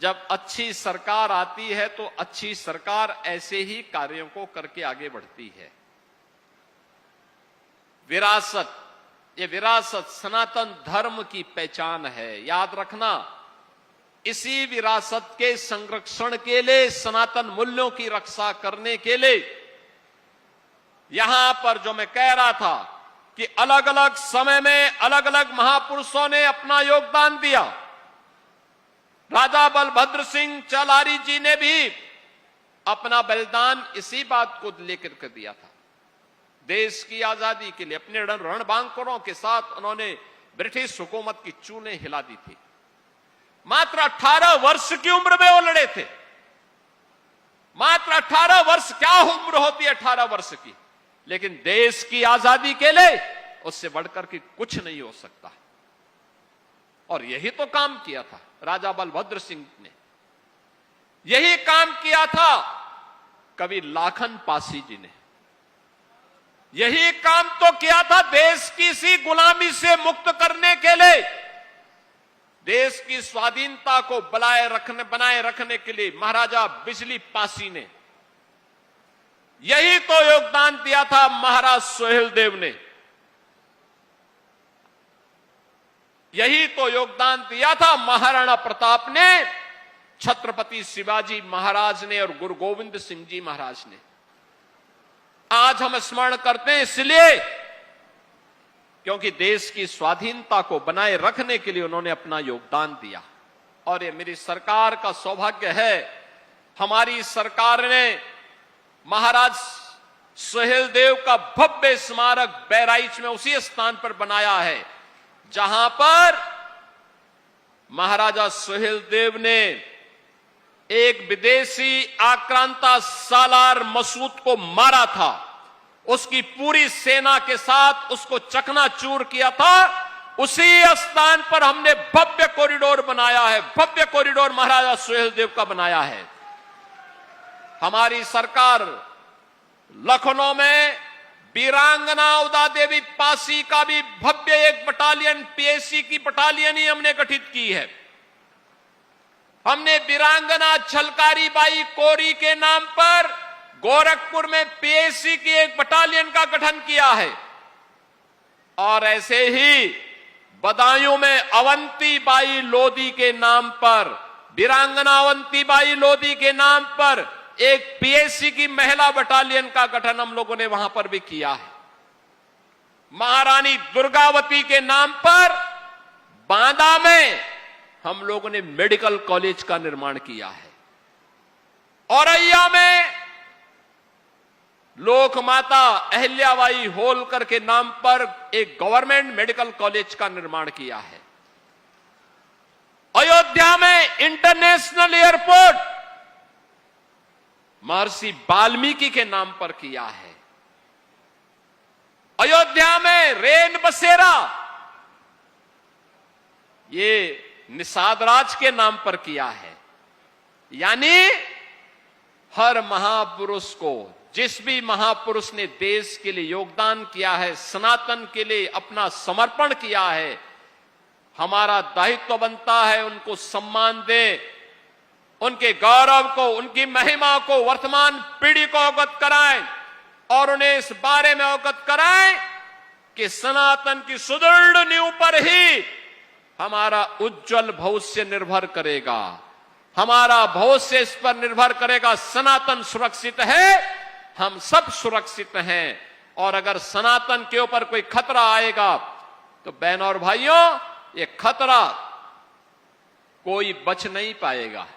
जब अच्छी सरकार आती है तो अच्छी सरकार ऐसे ही कार्यों को करके आगे बढ़ती है। विरासत, ये विरासत सनातन धर्म की पहचान है। याद रखना, इसी विरासत के संरक्षण के लिए, सनातन मूल्यों की रक्षा करने के लिए, यहां पर जो मैं कह रहा था कि अलग अलग समय में अलग अलग महापुरुषों ने अपना योगदान दिया। राजा बलभद्र सिंह चलारी जी ने भी अपना बलिदान इसी बात को लेकर के दिया था। देश की आजादी के लिए अपने रणबांकुरों के साथ उन्होंने ब्रिटिश हुकूमत की चूने हिला दी थी। मात्र 18 वर्ष की उम्र में वो लड़े थे। मात्र 18 वर्ष, क्या उम्र होती है 18 वर्ष की, लेकिन देश की आजादी के लिए उससे बढ़कर के कुछ नहीं हो सकता। और यही तो काम किया था राजा बलभद्र सिंह ने, यही काम किया था कवि लाखन पासी जी ने, यही काम तो किया था देश की इसी गुलामी से मुक्त करने के लिए, देश की स्वाधीनता को बनाए रखने के लिए महाराजा बिजली पासी ने। यही तो योगदान दिया था महाराज सोहेलदेव ने, यही तो योगदान दिया था महाराणा प्रताप ने, छत्रपति शिवाजी महाराज ने और गुरु गोविंद सिंह जी महाराज ने। आज हम स्मरण करते हैं इसलिए क्योंकि देश की स्वाधीनता को बनाए रखने के लिए उन्होंने अपना योगदान दिया। और ये मेरी सरकार का सौभाग्य है, हमारी सरकार ने महाराज सोहेलदेव का भव्य स्मारक बहराइच में उसी स्थान पर बनाया है जहां पर महाराजा सोहेलदेव ने एक विदेशी आक्रांता सालार मसूद को मारा था। उसकी पूरी सेना के साथ उसको चकनाचूर किया था। उसी स्थान पर हमने भव्य कॉरिडोर बनाया है, भव्य कॉरिडोर महाराजा सोहेलदेव का बनाया है। हमारी सरकार लखनऊ में वीरांगना उदा देवी पासी का भी भव्य एक बटालियन, पीएसी की बटालियन ही हमने गठित की है। हमने वीरांगना छलकारी बाई कोरी के नाम पर गोरखपुर में पीएसी की एक बटालियन का गठन किया है। और ऐसे ही बदायूं में अवंती बाई लोधी के नाम पर, वीरांगना अवंती बाई लोधी के नाम पर एक पीएसी की महिला बटालियन का गठन हम लोगों ने वहां पर भी किया है। महारानी दुर्गावती के नाम पर बांदा में हम लोगों ने मेडिकल कॉलेज का निर्माण किया है। औरैया में लोकमाता अहिल्याबाई होलकर के नाम पर एक गवर्नमेंट मेडिकल कॉलेज का निर्माण किया है। अयोध्या में इंटरनेशनल एयरपोर्ट महर्षि वाल्मीकि के नाम पर किया है। अयोध्या में रेन बसेरा ये निषाद राज के नाम पर किया है। यानी हर महापुरुष को, जिस भी महापुरुष ने देश के लिए योगदान किया है, सनातन के लिए अपना समर्पण किया है, हमारा दायित्व बनता है उनको सम्मान दें, उनके गौरव को, उनकी महिमा को वर्तमान पीढ़ी को अवगत कराएं और उन्हें इस बारे में अवगत कराएं कि सनातन की सुदृढ़ नींव पर ही हमारा उज्जवल भविष्य निर्भर करेगा। हमारा भविष्य इस पर निर्भर करेगा। सनातन सुरक्षित है, हम सब सुरक्षित हैं। और अगर सनातन के ऊपर कोई खतरा आएगा तो बहनों और भाइयों, ये खतरा कोई बच नहीं पाएगा।